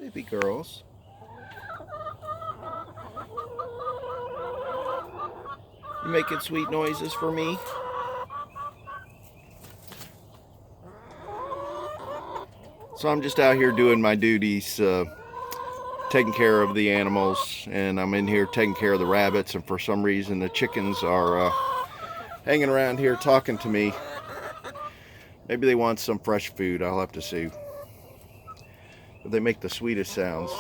Baby girls. You making sweet noises for me? So I'm just out here doing my duties, taking care of the animals, and I'm in here taking care of the rabbits, and for some reason the chickens are hanging around here talking to me. Maybe they want some fresh food, I'll have to see. But they make the sweetest sounds.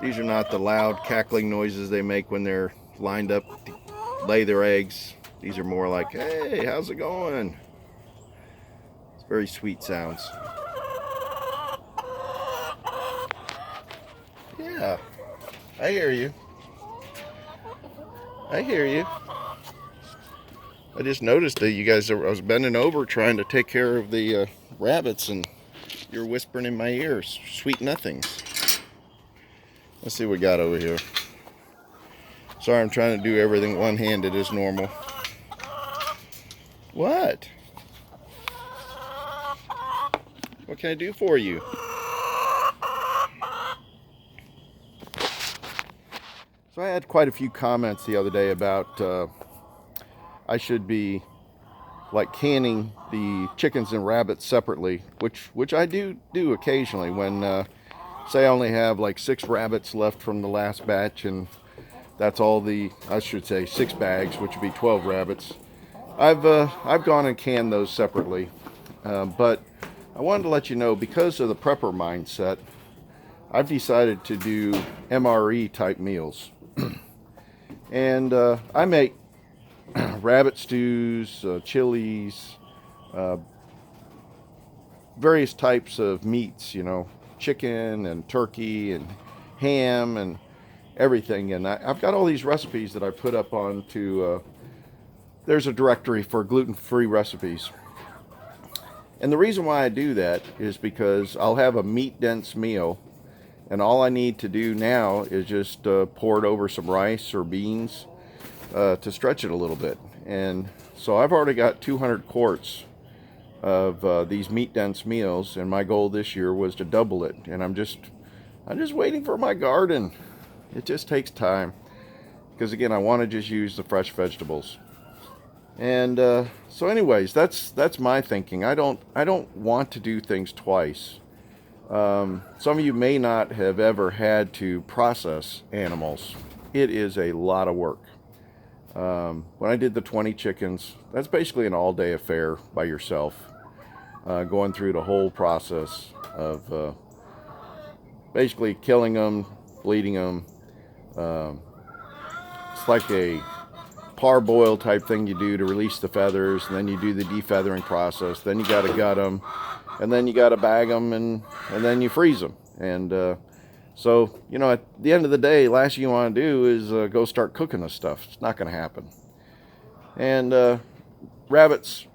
These are not the loud cackling noises they make when they're lined up to lay their eggs. These are more like, hey, how's it going? It's very sweet sounds. Yeah, I hear you. I hear you. I just noticed that you guys, I was bending over trying to take care of the rabbits, and you're whispering in my ears, sweet nothings. Let's see what we got over here. Sorry, I'm trying to do everything one-handed as normal. What? What can I do for you? So I had quite a few comments the other day about I should be like canning the chickens and rabbits separately, which I do occasionally when say I only have like 6 rabbits left from the last batch, and that's all I should say 6 bags, which would be 12 rabbits. I've gone and canned those separately, but I wanted to let you know, because of the prepper mindset, I've decided to do MRE type meals. And I make rabbit stews, chilies, various types of meats, chicken and turkey and ham and everything. And I've got all these recipes that I put up onto, there's a directory for gluten-free recipes. And the reason why I do that is because I'll have a meat-dense meal, and all I need to do now is just pour it over some rice or beans to stretch it a little bit. And so I've already got 200 quarts of these meat-dense meals, and my goal this year was to double it. And I'm just waiting for my garden. It just takes time, because again, I want to just use the fresh vegetables. And so anyways, that's my thinking. I don't want to do things twice. Some of you may not have ever had to process animals. It is a lot of work. When I did the 20 chickens, that's basically an all-day affair by yourself, going through the whole process of basically killing them, bleeding them. It's like a parboil type thing you do to release the feathers, and then you do the defeathering process. Then you got to gut them, and then you got to bag them, and then you freeze them. And so, at the end of the day, last thing you want to do is go start cooking this stuff. It's not going to happen. And rabbits,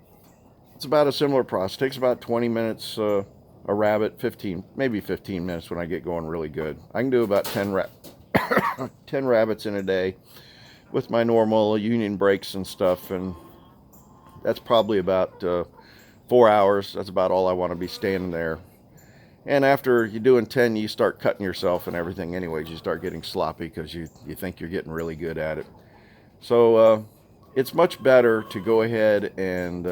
it's about a similar process. It takes about 20 minutes a rabbit, 15 minutes when I get going really good. I can do about 10 rabbits in a day with my normal union breaks and stuff, and that's probably about 4 hours. That's about all I want to be standing there. And after you're doing 10, you start cutting yourself and everything anyways. You start getting sloppy because you think you're getting really good at it. So it's much better to go ahead and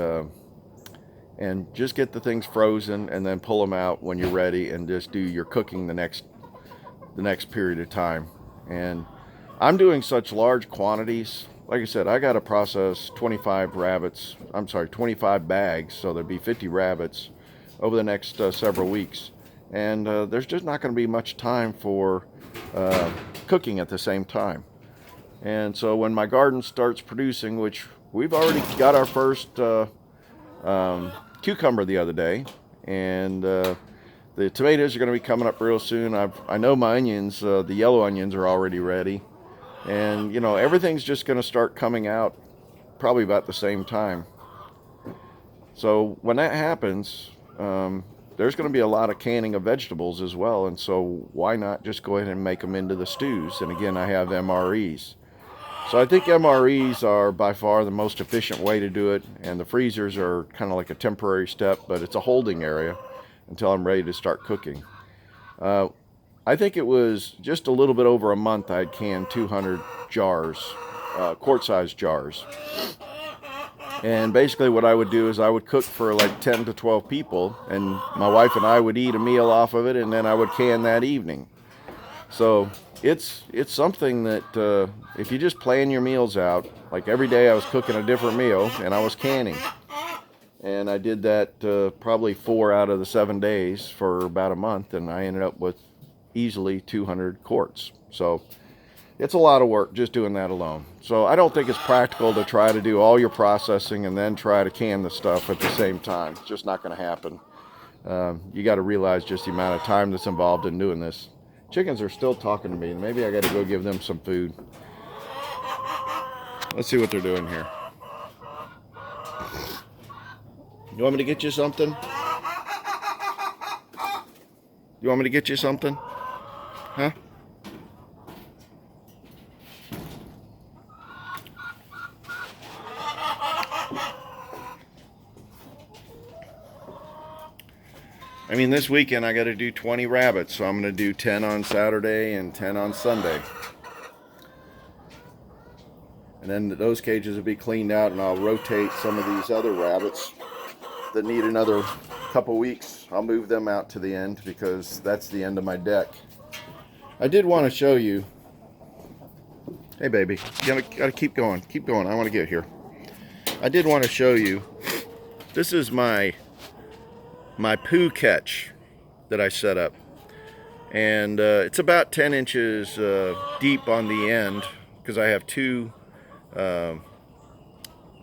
just get the things frozen and then pull them out when you're ready, and just do your cooking the next period of time. And I'm doing such large quantities. Like I said, I got to process 25 bags, so there'd be 50 rabbits over the next several weeks. And there's just not going to be much time for cooking at the same time. And so when my garden starts producing, which we've already got our first cucumber the other day, and the tomatoes are going to be coming up real soon. I know my onions, the yellow onions, are already ready. And, everything's just going to start coming out probably about the same time. So when that happens, there's going to be a lot of canning of vegetables as well. And so why not just go ahead and make them into the stews? And again, I have MREs. So I think MREs are by far the most efficient way to do it. And the freezers are kind of like a temporary step, but it's a holding area until I'm ready to start cooking. Uh, I think it was just a little bit over a month I'd canned 200 jars, quart-sized jars. And basically what I would do is I would cook for like 10 to 12 people, and my wife and I would eat a meal off of it, and then I would can that evening. So it's something that if you just plan your meals out, like every day I was cooking a different meal and I was canning. And I did that probably 4 out of the 7 days for about a month, and I ended up with easily 200 quarts. So it's a lot of work just doing that alone. So I don't think it's practical to try to do all your processing and then try to can the stuff at the same time. It's just not going to happen. You got to realize just the amount of time that's involved in doing this. Chickens are still talking to me. Maybe I got to go give them some food. Let's see what they're doing here. You want me to get you something? You want me to get you something? Huh? I mean, this weekend I got to do 20 rabbits, so I'm going to do 10 on Saturday and 10 on Sunday. And then those cages will be cleaned out, and I'll rotate some of these other rabbits that need another couple weeks. I'll move them out to the end because that's the end of my deck. I did want to show you. Hey baby, you gotta keep going. Keep going. I want to get here. I did want to show you. This is my poo catch that I set up, and it's about 10 inches deep on the end because I have two.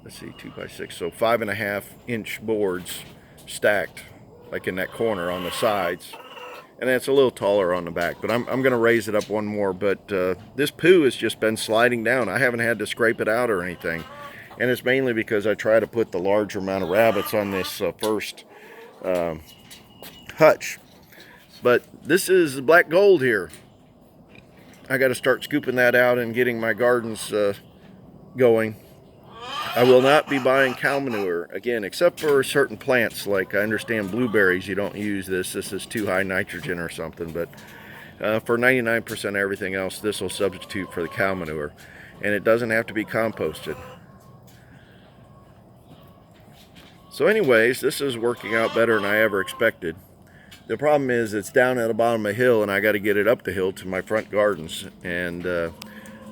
Let's see, 2 by 6, so 5.5 inch boards stacked like in that corner on the sides, and it's a little taller on the back, but I'm going to raise it up one more. But this poo has just been sliding down. I haven't had to scrape it out or anything, and it's mainly because I try to put the larger amount of rabbits on this first hutch. But this is black gold here. I got to start scooping that out and getting my gardens going. I will not be buying cow manure again, except for certain plants. Like I understand blueberries, you don't use this. This is too high nitrogen or something. But for 99% of everything else, this will substitute for the cow manure. And it doesn't have to be composted. So anyways, this is working out better than I ever expected. The problem is it's down at the bottom of the hill, and I got to get it up the hill to my front gardens. And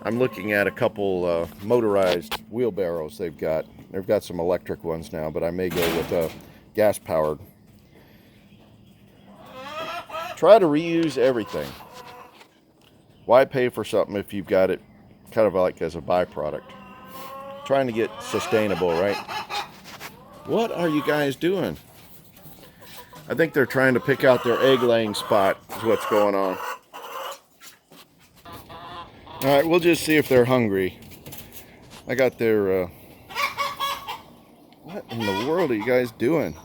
I'm looking at a couple motorized wheelbarrows they've got. They've got some electric ones now, but I may go with gas powered. Try to reuse everything. Why pay for something if you've got it kind of like as a byproduct? Trying to get sustainable, right? What are you guys doing? I think they're trying to pick out their egg laying spot is what's going on. Alright, we'll just see if they're hungry. I got their... What in the world are you guys doing?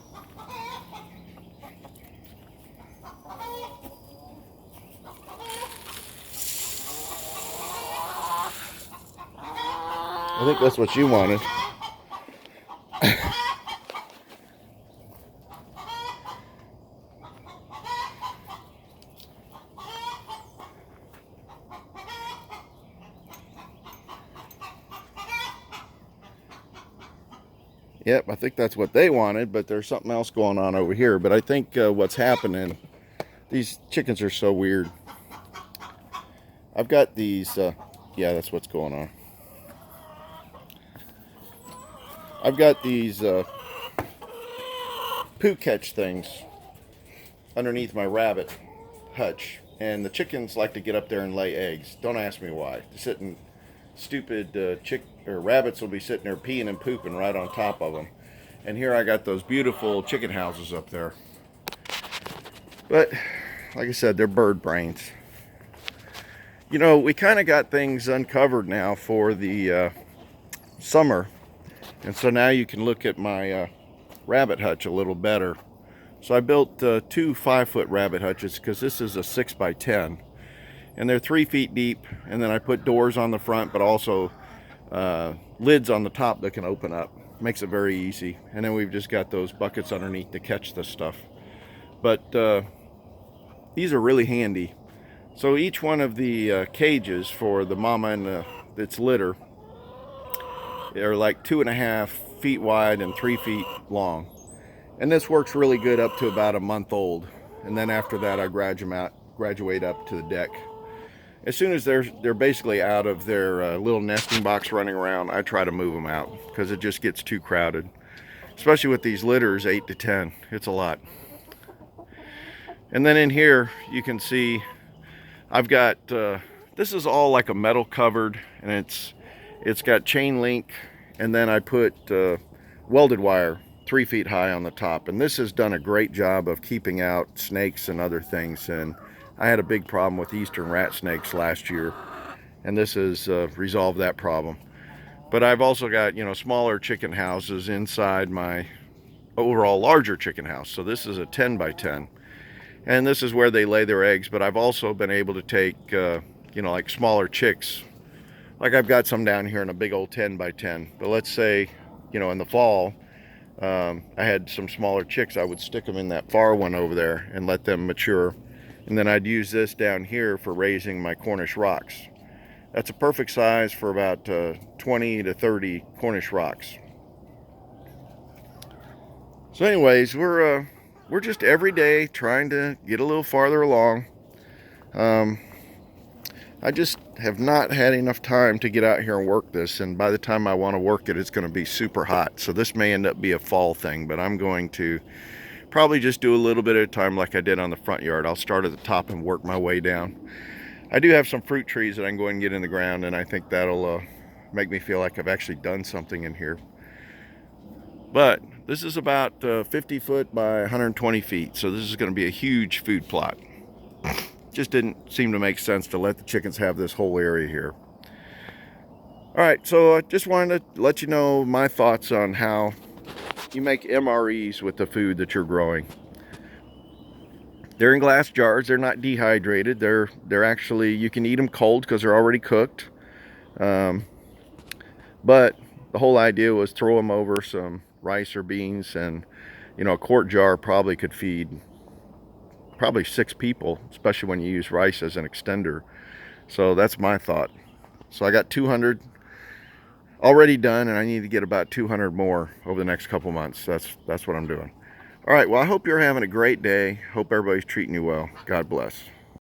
I think that's what you wanted. Yep, I think that's what they wanted, but there's something else going on over here. But I think what's happening, these chickens are so weird. I've got these, yeah, that's what's going on. I've got these poo catch things underneath my rabbit hutch, and the chickens like to get up there and lay eggs. Don't ask me why. They're sitting, stupid rabbits will be sitting there peeing and pooping right on top of them. And here I got those beautiful chicken houses up there. But like I said, they're bird brains. You know, we kind of got things uncovered now for the summer. And so now you can look at my rabbit hutch a little better. So I built 2 5-foot rabbit hutches because this is a 6 by 10. And they're 3 feet deep. And then I put doors on the front, but also lids on the top that can open up. Makes it very easy. And then we've just got those buckets underneath to catch the stuff. But these are really handy. So each one of the cages for the mama and its litter are like 2.5 feet wide and 3 feet long. And this works really good up to about a month old. And then after that, I graduate up to the deck. As soon as they're basically out of their little nesting box running around, I try to move them out because it just gets too crowded. Especially with these litters, 8 to 10, it's a lot. And then in here, you can see I've got, this is all like a metal covered, and it's got chain link, and then I put welded wire 3 feet high on the top. And this has done a great job of keeping out snakes and other things. And I had a big problem with eastern rat snakes last year, and this has resolved that problem. But I've also got, smaller chicken houses inside my overall larger chicken house. So this is a 10 by 10. And this is where they lay their eggs. But I've also been able to take, like smaller chicks. Like I've got some down here in a big old 10 by 10. But let's say, in the fall, I had some smaller chicks. I would stick them in that far one over there and let them mature. And then I'd use this down here for raising my Cornish rocks. That's a perfect size for about 20 to 30 Cornish rocks. So anyways, we're just every day trying to get a little farther along. I just have not had enough time to get out here and work this, and by the time I want to work it, it's going to be super hot. So this may end up be a fall thing, but I'm going to probably just do a little bit at a time like I did on the front yard. I'll start at the top and work my way down. I do have some fruit trees that I can go ahead and get in the ground, and I think that'll make me feel like I've actually done something in here. But this is about 50 foot by 120 feet, so this is going to be a huge food plot. Just didn't seem to make sense to let the chickens have this whole area here. All right, so I just wanted to let you know my thoughts on how you make MREs with the food that you're growing. They're in glass jars. They're not dehydrated. They're actually, you can eat them cold because they're already cooked. But the whole idea was throw them over some rice or beans, and a quart jar probably could feed probably 6 people, especially when you use rice as an extender. So that's my thought. So I got 200 already done, and I need to get about 200 more over the next couple months. That's what I'm doing. All right, well, I hope you're having a great day. Hope everybody's treating you well. God bless.